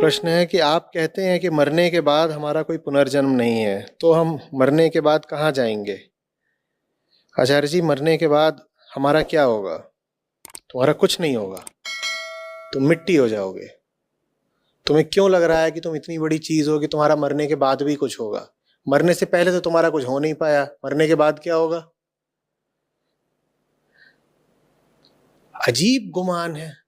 प्रश्न है कि आप कहते हैं कि मरने के बाद हमारा कोई पुनर्जन्म नहीं है, तो हम मरने के बाद कहाँ जाएंगे? आचार्य जी, मरने के बाद हमारा क्या होगा? तुम्हारा कुछ नहीं होगा, तुम मिट्टी हो जाओगे। तुम्हें क्यों लग रहा है कि तुम इतनी बड़ी चीज हो कि तुम्हारा मरने के बाद भी कुछ होगा? मरने से पहले तो तुम्हारा कुछ हो नहीं पाया, मरने के बाद क्या होगा? अजीब गुमान है।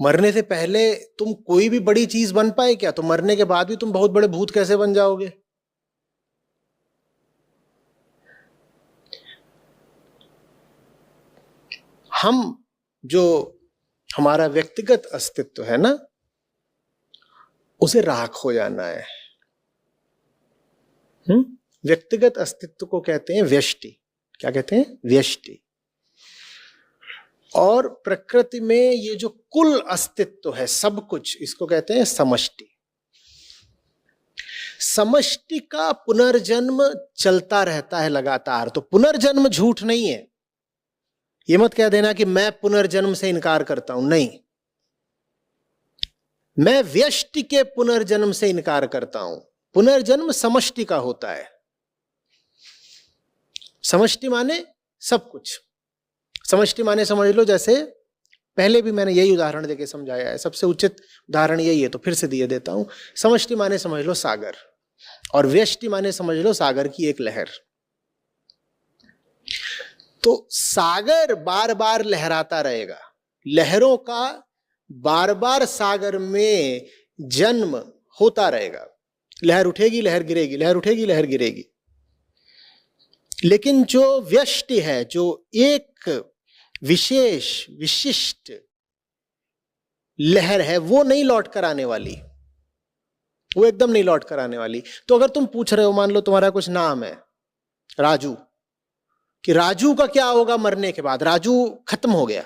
मरने से पहले तुम कोई भी बड़ी चीज बन पाए क्या? तो मरने के बाद भी तुम बहुत बड़े भूत कैसे बन जाओगे? हम जो हमारा व्यक्तिगत अस्तित्व है ना, उसे राख हो जाना है। व्यक्तिगत अस्तित्व को कहते हैं व्यष्टि। क्या कहते हैं? व्यष्टि। और प्रकृति में ये जो कुल अस्तित्व है, सब कुछ, इसको कहते हैं समष्टि। समष्टि का पुनर्जन्म चलता रहता है लगातार। तो पुनर्जन्म झूठ नहीं है। ये मत कह देना कि मैं पुनर्जन्म से इनकार करता हूं। नहीं, मैं व्यष्टि के पुनर्जन्म से इनकार करता हूं। पुनर्जन्म समष्टि का होता है। समष्टि माने सब कुछ। समष्टि माने समझ लो, जैसे पहले भी मैंने यही उदाहरण देके समझाया है, सबसे उचित उदाहरण यही है, तो फिर से दिए देता हूं। समष्टि माने समझ लो सागर, और व्यष्टि माने समझ लो सागर की एक लहर। तो सागर बार बार लहराता रहेगा। लहरों का बार बार सागर में जन्म होता रहेगा। लहर उठेगी, लहर गिरेगी, लहर उठेगी, लहर गिरेगी। लेकिन जो व्यष्टि है, जो एक विशेष विशिष्ट लहर है, वो नहीं लौट कर आने वाली। वो एकदम नहीं लौट कर आने वाली। तो अगर तुम पूछ रहे हो, मान लो तुम्हारा कुछ नाम है राजू, कि राजू का क्या होगा मरने के बाद? राजू खत्म हो गया।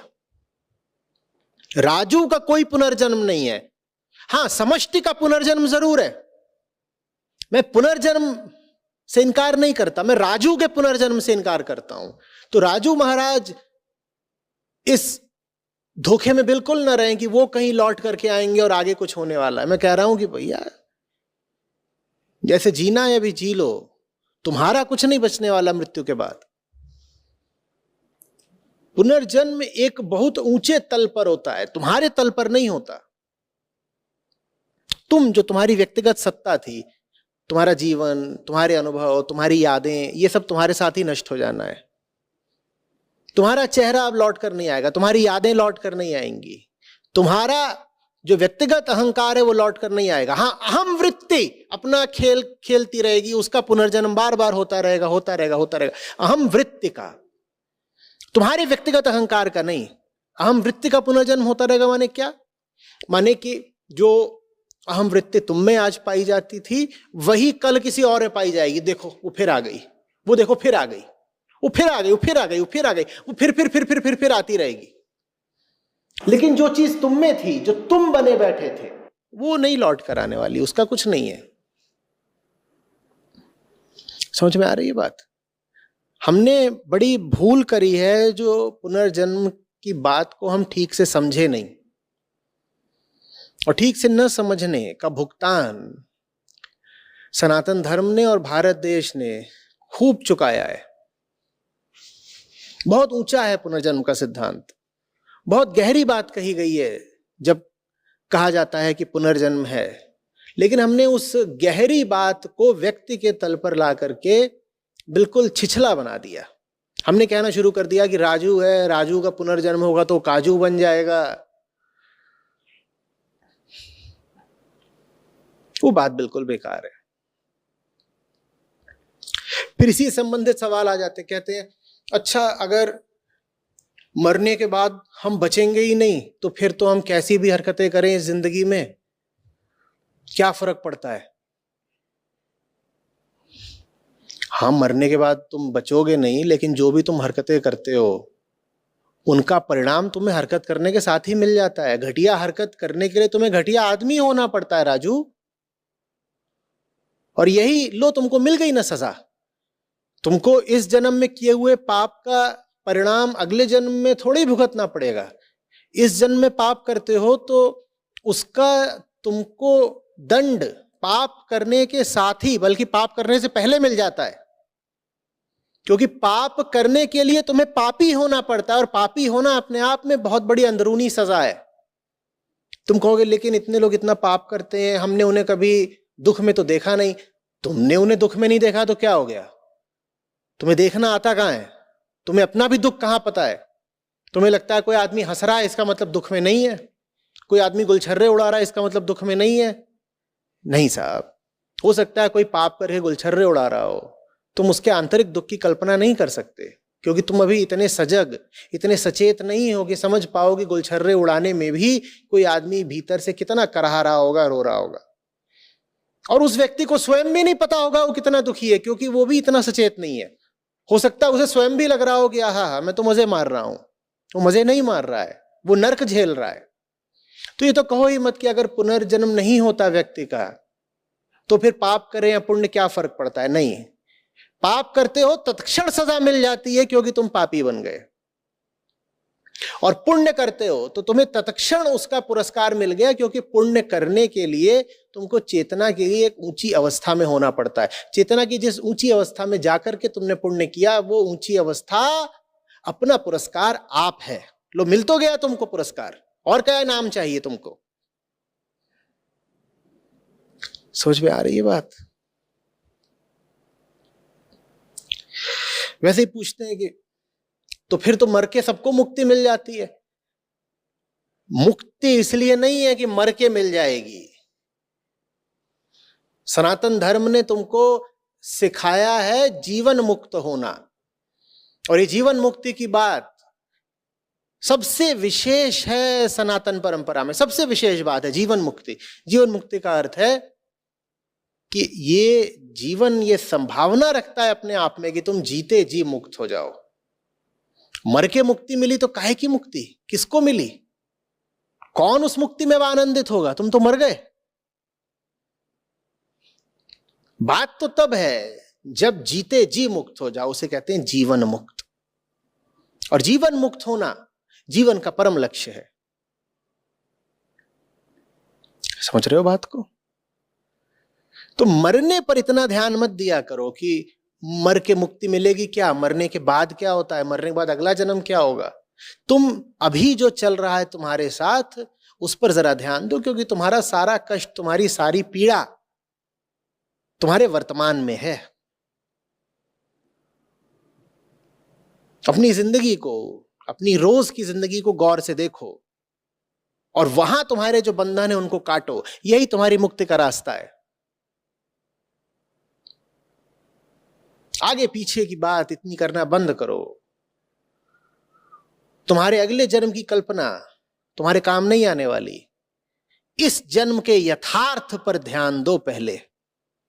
राजू का कोई पुनर्जन्म नहीं है। हां, समष्टि का पुनर्जन्म जरूर है। मैं पुनर्जन्म से इनकार नहीं करता, मैं राजू के पुनर्जन्म से इनकार करता हूं। तो राजू महाराज इस धोखे में बिल्कुल ना रहें कि वो कहीं लौट करके आएंगे और आगे कुछ होने वाला है। मैं कह रहा हूं कि भैया, जैसे जीना है अभी जी लो, तुम्हारा कुछ नहीं बचने वाला मृत्यु के बाद। पुनर्जन्म एक बहुत ऊंचे तल पर होता है, तुम्हारे तल पर नहीं होता। तुम, जो तुम्हारी व्यक्तिगत सत्ता थी, तुम्हारा जीवन, तुम्हारे अनुभव, तुम्हारी यादें, ये सब तुम्हारे साथ ही नष्ट हो जाना है। तुम्हारा चेहरा अब लौट कर नहीं आएगा, तुम्हारी यादें लौट कर नहीं आएंगी, तुम्हारा जो व्यक्तिगत अहंकार है वो लौट कर नहीं आएगा। हाँ, अहम वृत्ति अपना खेल खेलती रहेगी, उसका पुनर्जन्म बार बार होता रहेगा, होता रहेगा, होता रहेगा। अहम वृत्ति का, तुम्हारे व्यक्तिगत अहंकार का नहीं। अहम वृत्ति का पुनर्जन्म होता रहेगा। माने क्या? माने कि जो अहम वृत्ति तुम में आज पाई जाती थी, वही कल किसी और में पाई जाएगी। देखो वो फिर आ गई, वो देखो फिर आ गई, वो फिर आ गई, वो फिर आ गई, वो फिर आ गई, वो फिर आती रहेगी। लेकिन जो चीज तुम में थी, जो तुम बने बैठे थे, वो नहीं लौट कर आने वाली, उसका कुछ नहीं है। समझ में आ रही है बात? हमने बड़ी भूल करी है जो पुनर्जन्म की बात को हम ठीक से समझे नहीं, और ठीक से न समझने का भुगतान सनातन धर्म ने और भारत देश ने खूब चुकाया है। बहुत ऊंचा है पुनर्जन्म का सिद्धांत। बहुत गहरी बात कही गई है जब कहा जाता है कि पुनर्जन्म है। लेकिन हमने उस गहरी बात को व्यक्ति के तल पर ला करके बिल्कुल छिछला बना दिया। हमने कहना शुरू कर दिया कि राजू है, राजू का पुनर्जन्म होगा तो काजू बन जाएगा। वो बात बिल्कुल बेकार है। फिर इसी संबंधित सवाल आ जाते, कहते हैं अच्छा, अगर मरने के बाद हम बचेंगे ही नहीं तो फिर तो हम कैसी भी हरकतें करें इस जिंदगी में, क्या फर्क पड़ता है? हाँ, मरने के बाद तुम बचोगे नहीं, लेकिन जो भी तुम हरकतें करते हो उनका परिणाम तुम्हें हरकत करने के साथ ही मिल जाता है। घटिया हरकत करने के लिए तुम्हें घटिया आदमी होना पड़ता है राजू, और यही लो तुमको मिल गई ना सजा। तुमको इस जन्म में किए हुए पाप का परिणाम अगले जन्म में थोड़ी भुगतना पड़ेगा। इस जन्म में पाप करते हो तो उसका तुमको दंड पाप करने के साथ ही, बल्कि पाप करने से पहले मिल जाता है, क्योंकि पाप करने के लिए तुम्हें पापी होना पड़ता है, और पापी होना अपने आप में बहुत बड़ी अंदरूनी सजा है। तुम कहोगे लेकिन इतने लोग इतना पाप करते हैं, हमने उन्हें कभी दुख में तो देखा नहीं। तुमने उन्हें दुख में नहीं देखा तो क्या हो गया? तुम्हें देखना आता कहां है? तुम्हें अपना भी दुख कहां पता है? तुम्हें लगता है कोई आदमी हंस रहा है इसका मतलब दुख में नहीं है, कोई आदमी गुलछर्रे उड़ा रहा है इसका मतलब दुख में नहीं है। नहीं साहब, हो सकता है कोई पाप करके गुलछर्रे उड़ा रहा हो, तुम उसके आंतरिक दुख की कल्पना नहीं कर सकते, क्योंकि तुम अभी इतने सजग, इतने सचेत नहीं हो कि समझ पाओ कि गुलछर्रे उड़ाने में भी कोई आदमी भीतर से कितना कराह रहा होगा, रो रहा होगा। और उस व्यक्ति को स्वयं भी नहीं पता होगा वो कितना दुखी है, क्योंकि वो भी इतना सचेत नहीं है। हो सकता है उसे स्वयं भी लग रहा हो कि आहा मैं तो मजे मार रहा हूं, वो मजे नहीं मार रहा है, वो नर्क झेल रहा है। तो ये तो कहो ही मत कि अगर पुनर्जन्म नहीं होता व्यक्ति का तो फिर पाप करें या पुण्य क्या फर्क पड़ता है। नहीं, पाप करते हो तत्क्षण सजा मिल जाती है क्योंकि तुम पापी बन गए, और पुण्य करते हो तो तुम्हें तत्क्षण उसका पुरस्कार मिल गया, क्योंकि पुण्य करने के लिए तुमको चेतना के लिए एक ऊंची अवस्था में होना पड़ता है। चेतना की जिस ऊंची अवस्था में जाकर के तुमने पुण्य किया, वो ऊंची अवस्था अपना पुरस्कार आप है। लो, मिल तो गया तुमको पुरस्कार, और क्या नाम चाहिए तुमको? समझ में आ रही है बात? वैसे ही पूछते हैं कि तो फिर तो मर के सबको मुक्ति मिल जाती है। मुक्ति इसलिए नहीं है कि मर के मिल जाएगी। सनातन धर्म ने तुमको सिखाया है जीवन मुक्त होना, और ये जीवन मुक्ति की बात सबसे विशेष है। सनातन परंपरा में सबसे विशेष बात है जीवन मुक्ति। जीवन मुक्ति का अर्थ है कि ये जीवन ये संभावना रखता है अपने आप में कि तुम जीते जी मुक्त हो जाओ। मर के मुक्ति मिली तो काहे की मुक्ति? किसको मिली? कौन उस मुक्ति में आनंदित होगा? तुम तो मर गए। बात तो तब है जब जीते जी मुक्त हो जाओ, उसे कहते हैं जीवन मुक्त। और जीवन मुक्त होना जीवन का परम लक्ष्य है। समझ रहे हो बात को? तो मरने पर इतना ध्यान मत दिया करो कि मर के मुक्ति मिलेगी क्या, मरने के बाद क्या होता है, मरने के बाद अगला जन्म क्या होगा। तुम अभी जो चल रहा है तुम्हारे साथ उस पर जरा ध्यान दो, क्योंकि तुम्हारा सारा कष्ट, तुम्हारी सारी पीड़ा तुम्हारे वर्तमान में है। अपनी जिंदगी को, अपनी रोज की जिंदगी को गौर से देखो, और वहां तुम्हारे जो बंधन है उनको काटो। यही तुम्हारी मुक्ति का रास्ता है। आगे पीछे की बात इतनी करना बंद करो। तुम्हारे अगले जन्म की कल्पना तुम्हारे काम नहीं आने वाली। इस जन्म के यथार्थ पर ध्यान दो पहले।